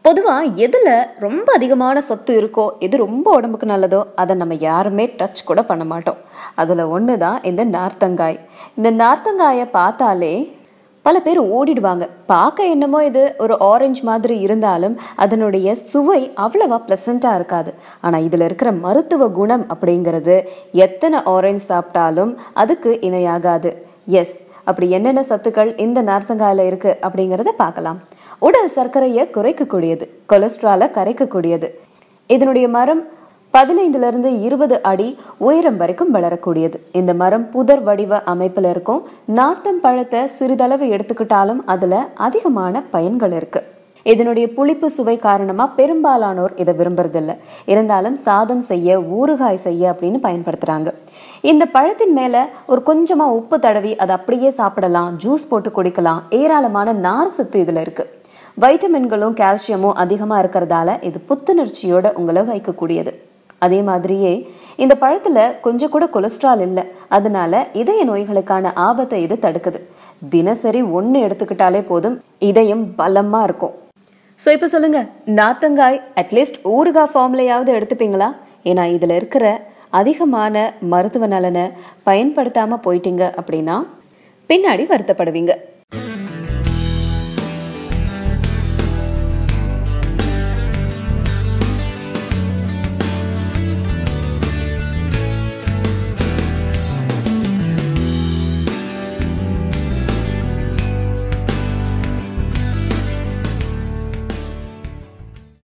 பொதுவா எதுல ரொம்ப அதிகமான சத்து இருக்கோ, எது ரொம்ப உடம்புக்கு நல்லதோ அதை நம்ம யாருமே டச் கூட பண்ண மாட்டோம். அதுல ஒண்ணுதான் இந்த நார்த்தங்காய். இந்த நார்த்தங்காயை பார்த்தாலே பல பேர் ஓடிடுவாங்க. பார்க்க என்னமோ இது ஒரு ஆரஞ்சு மாதிரி இருந்தாலும் அதனுடைய சுவை அவ்வளவா பிளசண்டா இருக்காது. ஆனா இதுல இருக்கிற மருத்துவ குணம் அப்படிங்கிறது எத்தனை ஆரஞ்சு சாப்பிட்டாலும் அதுக்கு இணையாகாது. எஸ், அப்படி என்னென்ன சத்துக்கள் இந்த நார்த்தங்காயில இருக்கு அப்படிங்கிறத பார்க்கலாம். உடல் சர்க்கரையை குறைக்கக்கூடியது, கொலஸ்ட்ராலை கரைக்கக்கூடியது. இதனுடைய மரம் 15 to 20 அடி உயரம் வரைக்கும் வளரக்கூடியது. இந்த மரம் புதர் வடிவ அமைப்புல இருக்கும். நார்த்தம் பழத்தை சிறிதளவு எடுத்துக்கிட்டாலும் அதுல அதிகமான பயன்கள் இருக்கு. இதனுடைய புளிப்பு சுவை காரணமா பெரும்பாலானோர் இதை விரும்புறதில்லை. இருந்தாலும் சாதம் செய்ய, ஊறுகாய் செய்ய அப்படின்னு பயன்படுத்துறாங்க. இந்த பழத்தின் மேல ஒரு கொஞ்சமா உப்பு தடவி அதை அப்படியே சாப்பிடலாம், ஜூஸ் போட்டு குடிக்கலாம். ஏராளமான நார் சத்து இதுல இருக்கு. வைட்டமின்களும் கால்சியமும் அதிகமா இருக்கிறதால இது புத்துணர்ச்சியோட உங்களை வைக்கக்கூடியது. அதே மாதிரியே இந்த பழத்துல கொஞ்சம் கூட கொலஸ்ட்ரால் இல்லை. அதனால இதய நோய்களுக்கான ஆபத்தை இது தடுக்குது. தினசரி 1 எடுத்துக்கிட்டாலே போதும், இதயம் பலமா இருக்கும். ஸோ இப்போ சொல்லுங்க, நார்த்தங்காய் அட்லீஸ்ட் ஊறுகாய் ஃபார்ம்லையாவது எடுத்துப்பீங்களா? ஏன்னா இதுல இருக்கிற அதிகமான மருத்துவ நலனை பயன்படுத்தாம போயிட்டீங்க அப்படின்னா பின்னாடி வருத்தப்படுவீங்க.